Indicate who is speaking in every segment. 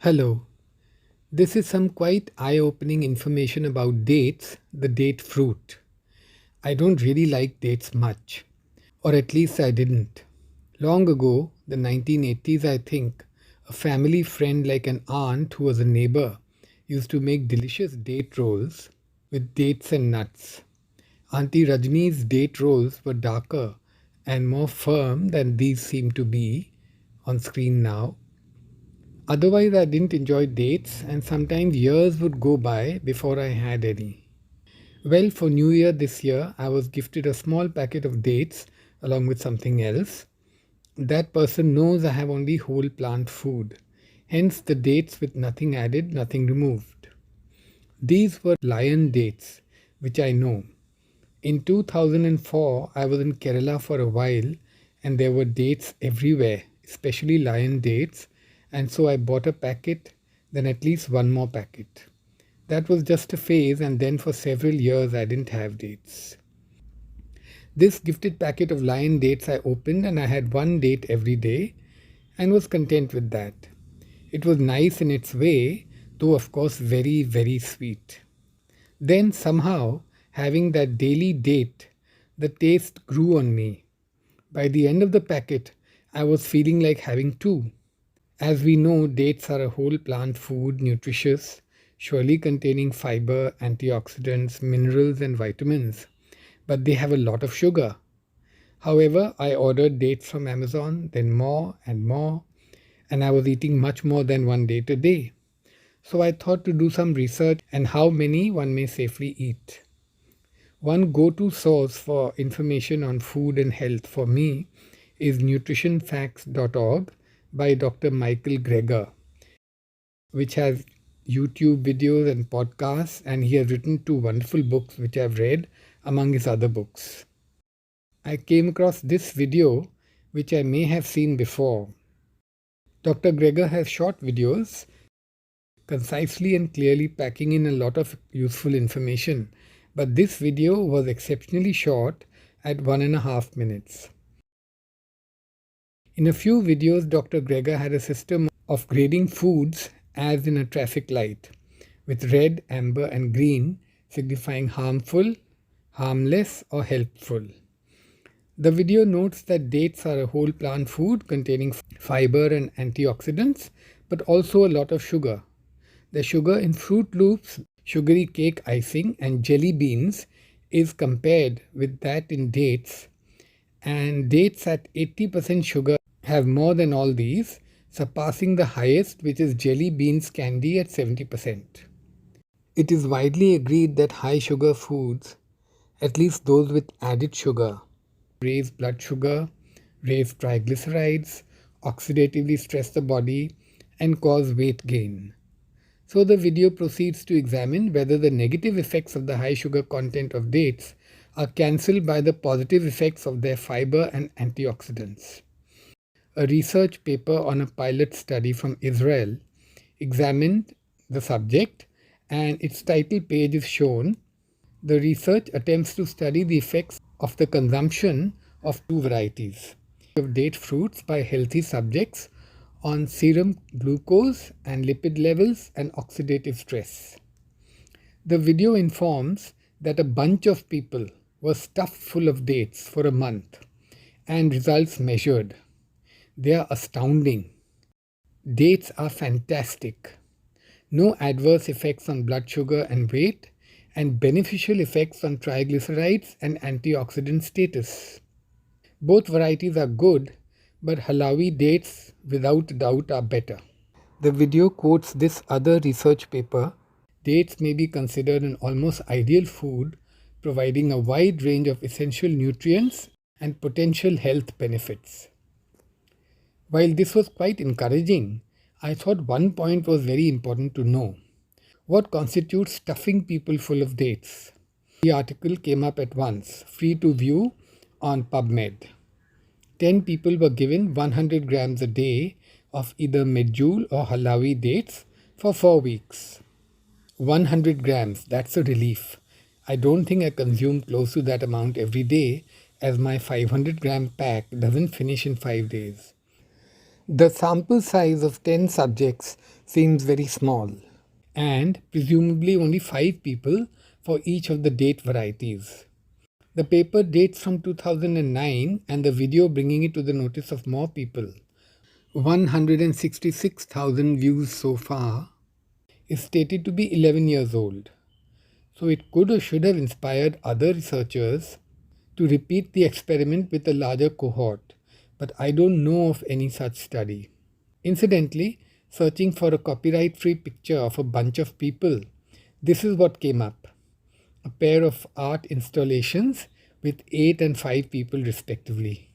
Speaker 1: Hello, this is some quite eye opening information about dates, the date fruit. I don't really like dates much, or at least I didn't. Long ago, the 1980s, I think, a family friend like an aunt who was a neighbor used to make delicious date rolls with dates and nuts. Auntie Rajni's date rolls were darker and more firm than these seem to be on screen now. Otherwise, I didn't enjoy dates, and sometimes years would go by before I had any. Well, for New Year this year, I was gifted a small packet of dates along with something else. That person knows I have only whole plant food, hence the dates with nothing added, nothing removed. These were lion dates, which I know. In 2004, I was in Kerala for a while and there were dates everywhere, especially lion dates, and so I bought a packet, then at least one more packet. That was just a phase, and then for several years I didn't have dates. This gifted packet of lion dates I opened, and I had one date every day and was content with that. It was nice in its way, though of course very, very sweet. Then somehow, having that daily date, the taste grew on me. By the end of the packet, I was feeling like having two. As we know, dates are a whole plant food, nutritious, surely containing fiber, antioxidants, minerals, and vitamins. But they have a lot of sugar. However, I ordered dates from Amazon, then more and more, and I was eating much more than one date a day. So I thought to do some research and how many one may safely eat. One go-to source for information on food and health for me is nutritionfacts.org by Dr. Michael Greger, which has YouTube videos and podcasts, and he has written two wonderful books which I've read among his other books. I came across this video which I may have seen before. Dr. Greger has short videos concisely and clearly packing in a lot of useful information, but this video was exceptionally short at 1.5 minutes. In a few videos, Dr. Greger had a system of grading foods as in a traffic light, with red, amber, and green signifying harmful, harmless, or helpful. The video notes that dates are a whole plant food containing fiber and antioxidants, but also a lot of sugar. The sugar in Fruit Loops, sugary cake icing, and jelly beans is compared with that in dates, and dates at 80% sugar have more than all these, surpassing the highest, which is jelly beans candy at 70%. It is widely agreed that high sugar foods, at least those with added sugar, raise blood sugar, raise triglycerides, oxidatively stress the body, and cause weight gain. So the video proceeds to examine whether the negative effects of the high sugar content of dates are cancelled by the positive effects of their fiber and antioxidants. A research paper on a pilot study from Israel examined the subject, and its title page is shown. The research attempts to study the effects of the consumption of two varieties of date fruits by healthy subjects on serum glucose and lipid levels and oxidative stress. The video informs that a bunch of people were stuffed full of dates for a month and results measured. They are astounding. Dates are fantastic. No adverse effects on blood sugar and weight, and beneficial effects on triglycerides and antioxidant status. Both varieties are good, but Halawi dates without doubt are better. The video quotes this other research paper. Dates may be considered an almost ideal food, providing a wide range of essential nutrients and potential health benefits. While this was quite encouraging, I thought one point was very important to know. What constitutes stuffing people full of dates? The article came up at once, free to view on PubMed. 10 people were given 100 grams a day of either medjool or Halawi dates for 4 weeks. 100 grams, that's a relief. I don't think I consume close to that amount every day, as my 500-gram pack doesn't finish in 5 days. The sample size of 10 subjects seems very small, and presumably only 5 people for each of the date varieties. The paper dates from 2009 and the video bringing it to the notice of more people, 166,000 views so far, is stated to be 11 years old. So it could or should have inspired other researchers to repeat the experiment with a larger cohort, but I don't know of any such study. Incidentally, searching for a copyright-free picture of a bunch of people, this is what came up. A pair of art installations with 8 and 5 people respectively.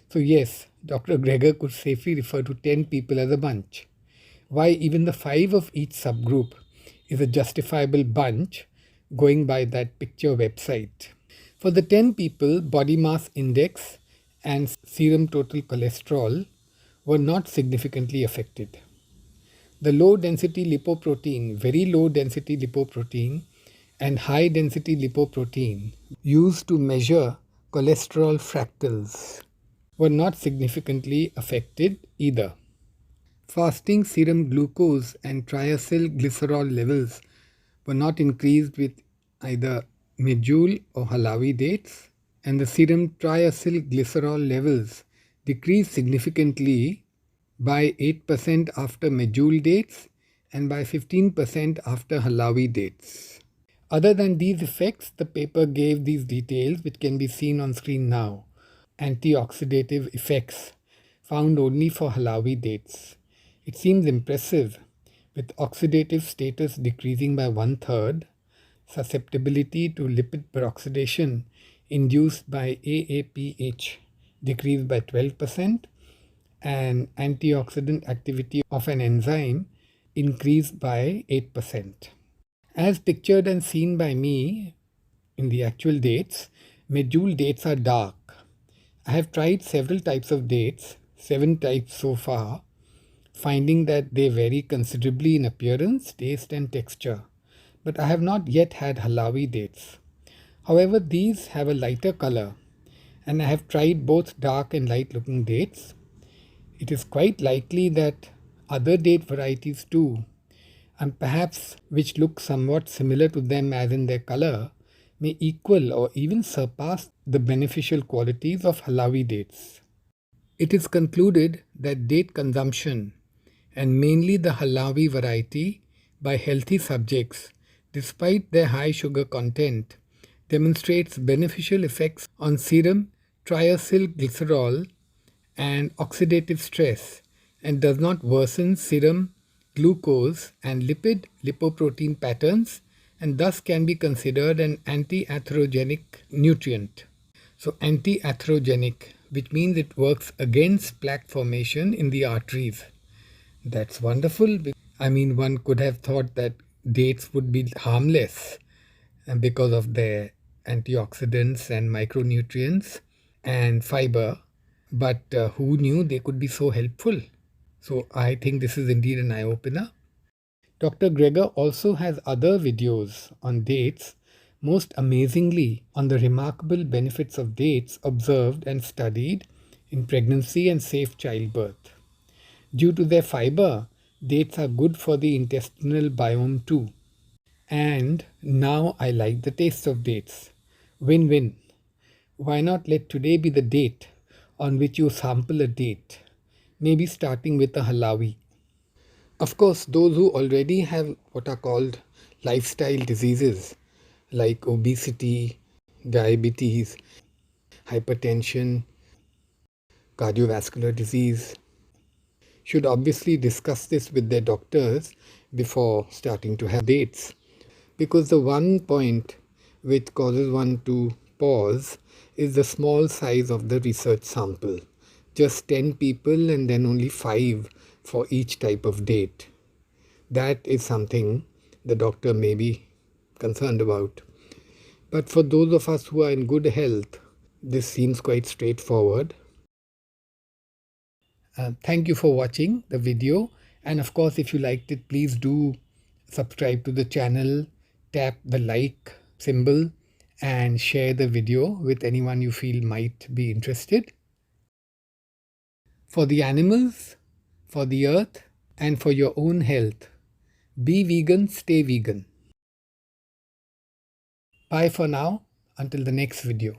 Speaker 1: So yes, Dr. Greger could safely refer to 10 people as a bunch. Why even the 5 of each subgroup is a justifiable bunch going by that picture website. For the 10 people, body mass index and serum total cholesterol were not significantly affected. The low density lipoprotein, very low density lipoprotein, and high density lipoprotein used to measure cholesterol fractals were not significantly affected either. Fasting serum glucose and triacylglycerol levels were not increased with either medjool or halawi dates, and the serum triacylglycerol levels decreased significantly by 8% after medjool dates and by 15% after halawi dates. Other than these effects, the paper gave these details, which can be seen on screen now. Antioxidative effects found only for halawi dates. It seems impressive, with oxidative status decreasing by 1/3, susceptibility to lipid peroxidation induced by AAPH decreased by 12%, and antioxidant activity of an enzyme increased by 8%. As pictured and seen by me in the actual dates, medjool dates are dark. I have tried several types of dates, 7 types so far, finding that they vary considerably in appearance, taste and texture. But I have not yet had halawi dates. However, these have a lighter color, and I have tried both dark and light looking dates. It is quite likely that other date varieties too, and perhaps which look somewhat similar to them as in their color, may equal or even surpass the beneficial qualities of halawi dates. It is concluded that date consumption, and mainly the halawi variety, by healthy subjects, despite their high sugar content, demonstrates beneficial effects on serum triacylglycerol and oxidative stress, and does not worsen serum glucose and lipid lipoprotein patterns, and thus can be considered an anti-atherogenic nutrient. So anti-atherogenic, which means it works against plaque formation in the arteries. That's wonderful. I mean, one could have thought that dates would be harmless because of their antioxidants and micronutrients and fiber, but who knew they could be so helpful? So I think this is indeed an eye-opener. Dr. Greger also has other videos on dates, most amazingly on the remarkable benefits of dates observed and studied in pregnancy and safe childbirth. Due to their fiber, dates are good for the intestinal biome too. And now I like the taste of dates. Win-win. Why not let today be the date on which you sample a date, maybe starting with a halawi. Of course, those who already have what are called lifestyle diseases like obesity, diabetes, hypertension, cardiovascular disease should obviously discuss this with their doctors before starting to have dates. Because the one point which causes one to pause is the small size of the research sample. Just 10 people and then only 5 for each type of date. That is something the doctor may be concerned about. But for those of us who are in good health, this seems quite straightforward. Thank you for watching the video, and of course if you liked it, please do subscribe to the channel, tap the like symbol and share the video with anyone you feel might be interested. For the animals, for the earth, and for your own health. Be vegan, stay vegan. Bye for now, until the next video.